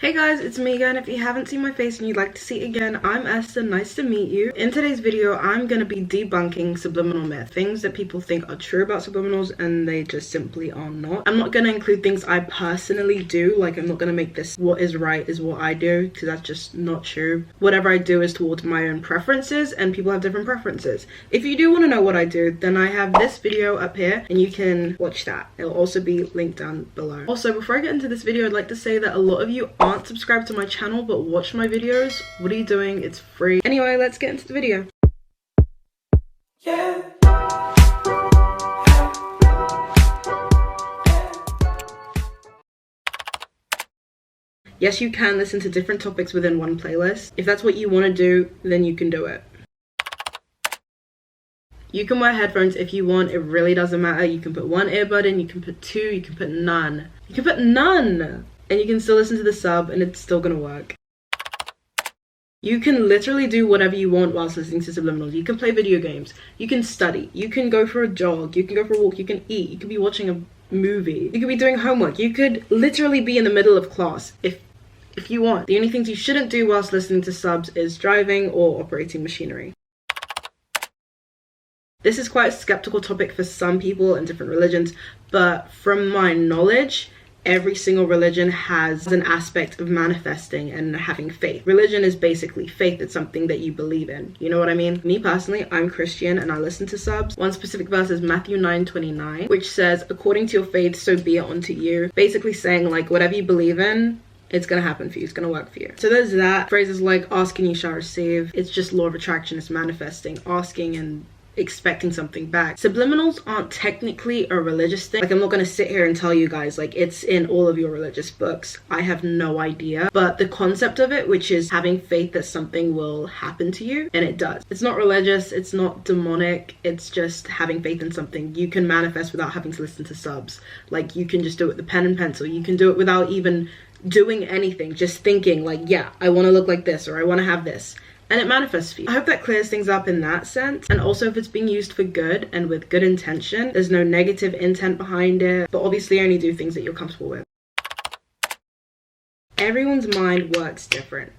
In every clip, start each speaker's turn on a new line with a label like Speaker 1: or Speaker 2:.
Speaker 1: Hey guys, it's me again. If you haven't seen my face and you'd like to see it again, I'm Esther. Nice to meet you. In today's video, I'm going to be debunking subliminal myth. Things that people think are true about subliminals and they just simply are not. I'm not going to include things I personally do. Like, I'm not going to make this what is right is what I do, because that's just not true. Whatever I do is towards my own preferences, and people have different preferences. If you do want to know what I do, then I have this video up here and you can watch that. It'll also be linked down below. Also, before I get into this video, I'd like to say that a lot of you aren't subscribed to my channel but watch my videos. What are you doing? It's free. Anyway, let's get into the video. Yeah. Yes, you can listen to different topics within one playlist. If that's what you want to do, then you can do it. You can wear headphones if you want. It really doesn't matter. You can put one earbud in, you can put two, you can put none. You can put none! And you can still listen to the sub and it's still gonna work. You can literally do whatever you want whilst listening to subliminals. You can play video games, you can study, you can go for a jog, you can go for a walk, you can eat, you could be watching a movie, you could be doing homework, you could literally be in the middle of class if you want. The only things you shouldn't do whilst listening to subs is driving or operating machinery. This is quite a skeptical topic for some people in different religions, but from my knowledge, every single religion has an aspect of manifesting and having faith. Religion is basically faith. It's something that you believe in. You know what I mean? Me personally, I'm Christian and I listen to subs. One specific verse is Matthew 9:29, which says, according to your faith, so be it unto you. Basically saying, like, whatever you believe in, it's gonna happen for you, it's gonna work for you. So there's that. Phrases like ask and you shall receive. It's just law of attraction, it's manifesting, asking and expecting something back. Subliminals aren't technically a religious thing. Like, I'm not going to sit here and tell you guys like it's in all of your religious books. I have no idea, but the concept of it, which is having faith that something will happen to you, and it does. It's not religious, it's not demonic, it's just having faith in something. You can manifest without having to listen to subs. Like, you can just do it with a pen and pencil. You can do it without even doing anything, just thinking like, yeah, I want to look like this, or I want to have this, and it manifests for you. I hope that clears things up in that sense. And also, if it's being used for good and with good intention, there's no negative intent behind it, but obviously only do things that you're comfortable with. Everyone's mind works different.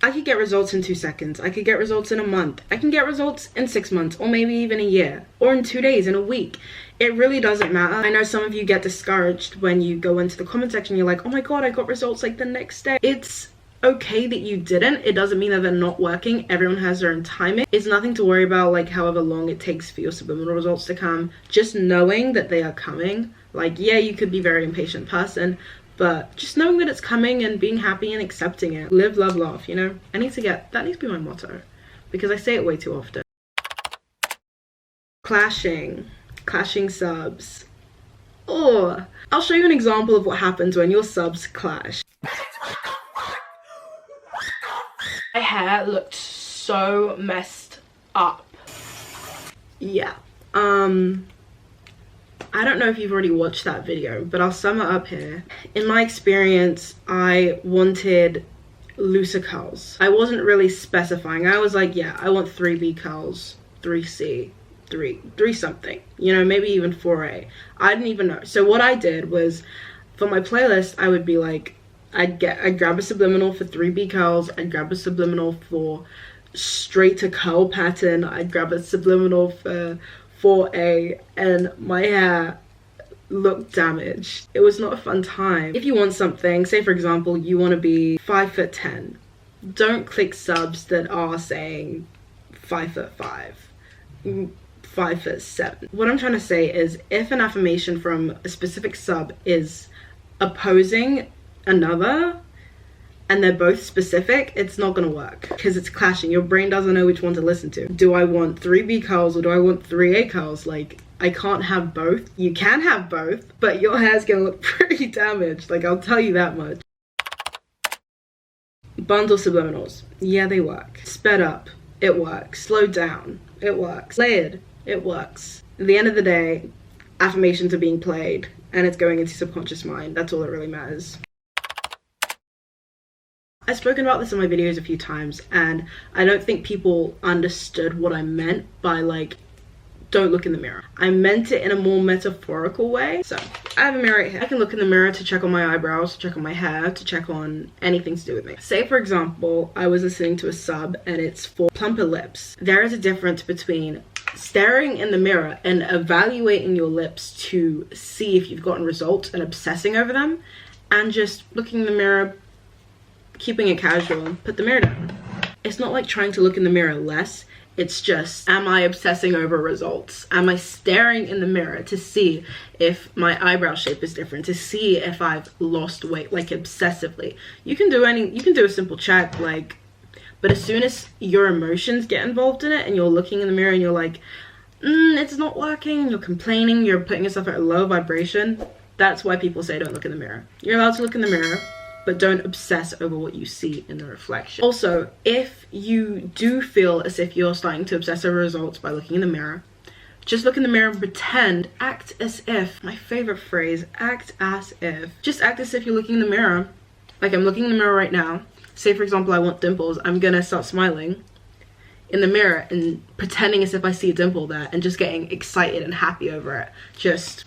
Speaker 1: I could get results in 2 seconds. I could get results in a month. I can get results in 6 months, or maybe even a year, or in 2 days, in a week. It really doesn't matter. I know some of you get discouraged when you go into the comment section. You're like, oh my god, I got results like the next day. It's okay that you didn't. It doesn't mean that they're not working. Everyone has their own timing. It's nothing to worry about, like however long it takes for your subliminal results to come. Just knowing that they are coming. Like, yeah, you could be a very impatient person, but just knowing that it's coming and being happy and accepting it. Live, love, laugh, you know? That needs to be my motto, because I say it way too often. Clashing subs. Oh, I'll show you an example of what happens when your subs clash. My hair looked so messed up. Yeah. I don't know if you've already watched that video, but I'll sum it up here. In my experience, I wanted looser curls. I wasn't really specifying. I was like, yeah, I want 3B curls, 3C, 3 something. You know, maybe even 4A. I didn't even know. So what I did was, for my playlist, I would be like, I'd grab a subliminal for 3B curls, I'd grab a subliminal for straight to curl pattern, I'd grab a subliminal for 4A, and my hair looked damaged. It was not a fun time. If you want something, say for example, you want to be 5'10", don't click subs that are saying 5'5", 5'7". What I'm trying to say is, if an affirmation from a specific sub is opposing another and they're both specific, it's not gonna work because it's clashing. Your brain doesn't know which one to listen to. Do I want 3B curls or do I want 3A curls? Like, I can't have both. You can have both, but your hair's gonna look pretty damaged, like, I'll tell you that much. Bundle subliminals, yeah, they work. Sped up, it works. Slowed down, it works. Layered, it works. At the end of the day, affirmations are being played and it's going into your subconscious mind. That's all that really matters. I've spoken about this in my videos a few times, and I don't think people understood what I meant by, like, don't look in the mirror. I meant it in a more metaphorical way. So I have a mirror right here. I can look in the mirror to check on my eyebrows, to check on my hair, to check on anything to do with me. Say for example, I was listening to a sub and it's for plumper lips. There is a difference between staring in the mirror and evaluating your lips to see if you've gotten results and obsessing over them, and just looking in the mirror, keeping it casual, put the mirror down. It's not like trying to look in the mirror less. It's just, am I obsessing over results? Am I staring in the mirror to see if my eyebrow shape is different, to see if I've lost weight, like obsessively? You can do a simple check, like, but as soon as your emotions get involved in it and you're looking in the mirror and you're like, it's not working, you're complaining, you're putting yourself at a low vibration, that's why people say don't look in the mirror. You're allowed to look in the mirror, but don't obsess over what you see in the reflection. Also, if you do feel as if you're starting to obsess over results by looking in the mirror, just look in the mirror and pretend, act as if, my favorite phrase, act as if. Just act as if you're looking in the mirror. Like I'm looking in the mirror right now. Say for example, I want dimples. I'm gonna start smiling in the mirror and pretending as if I see a dimple there and just getting excited and happy over it. Just,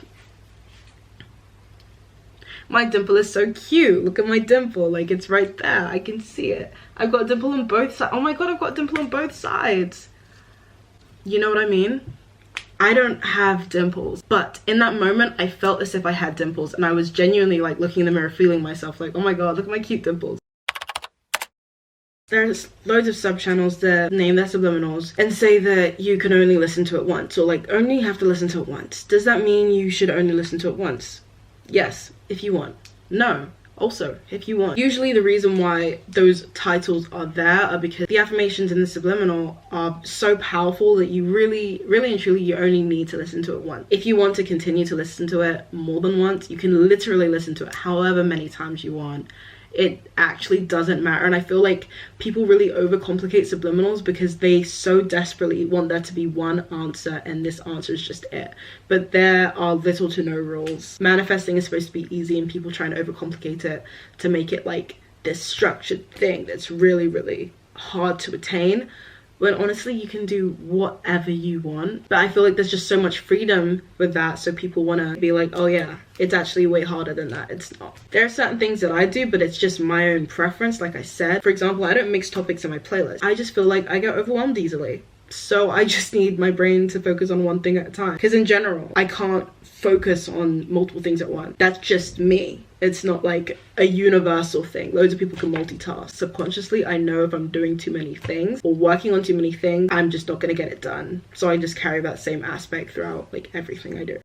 Speaker 1: my dimple is so cute. Look at my dimple, like it's right there. I can see it. I've got a dimple on both sides. Oh my god, I've got a dimple on both sides. You know what I mean? I don't have dimples, but in that moment I felt as if I had dimples, and I was genuinely like looking in the mirror, feeling myself like, oh my god, look at my cute dimples. There's loads of sub channels that name their subliminals and say that you can only listen to it once, or like only have to listen to it once. Does that mean you should only listen to it once? Yes, if you want. No, also if you want. Usually the reason why those titles are there are because the affirmations in the subliminal are so powerful that you really and truly you only need to listen to it once. If you want to continue to listen to it more than once, you can literally listen to it however many times you want. It actually doesn't matter, and I feel like people really overcomplicate subliminals because they so desperately want there to be one answer and this answer is just it. But there are little to no rules. Manifesting is supposed to be easy, and people trying to overcomplicate it to make it like this structured thing that's really hard to attain, when honestly you can do whatever you want. But I feel like there's just so much freedom with that, so people want to be like, oh yeah, it's actually way harder than that. It's not. There are certain things that I do, but it's just my own preference. Like I said, for example, I don't mix topics in my playlist. I just feel like I get overwhelmed easily, so I just need my brain to focus on one thing at a time, because in general I can't focus on multiple things at once. That's just me. It's not like a universal thing. Loads of people can multitask. Subconsciously, I know if I'm doing too many things or working on too many things, I'm just not gonna get it done. So I just carry that same aspect throughout like everything I do.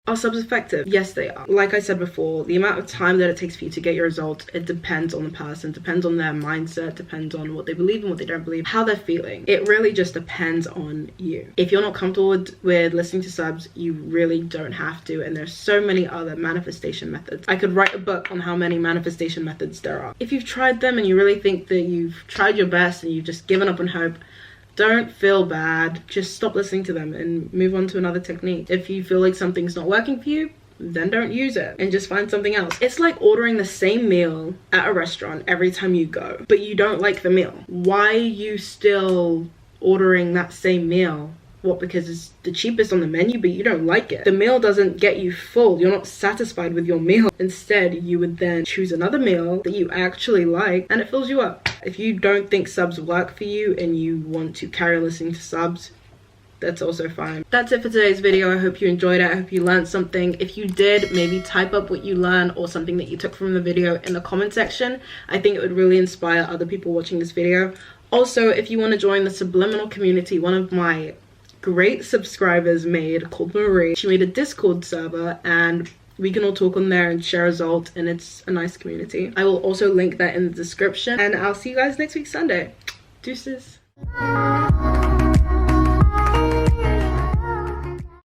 Speaker 1: Are subs effective? Yes, they are. Like I said before, the amount of time that it takes for you to get your results, it depends on the person, depends on their mindset, depends on what they believe and what they don't believe, how they're feeling. It really just depends on you. If you're not comfortable with listening to subs, you really don't have to, and there's so many other manifestation methods. I could write a book on how many manifestation methods there are. If you've tried them and you really think that you've tried your best and you've just given up on hope, don't feel bad. Just stop listening to them and move on to another technique. If you feel like something's not working for you, then don't use it and just find something else. It's like ordering the same meal at a restaurant every time you go, but you don't like the meal. Why are you still ordering that same meal? What, because it's the cheapest on the menu, but you don't like it? The meal doesn't get you full. You're not satisfied with your meal. Instead, you would then choose another meal that you actually like and it fills you up. If you don't think subs work for you and you want to carry on listening to subs, that's also fine. That's it for today's video. I hope you enjoyed it. I hope you learned something. If you did, maybe type up what you learned or something that you took from the video in the comment section. I think it would really inspire other people watching this video. Also, if you want to join the subliminal community, one of my great subscribers called Marie, she made a Discord server and we can all talk on there and share results, and it's a nice community. I will also link that in the description, and I'll see you guys next week Sunday. Deuces.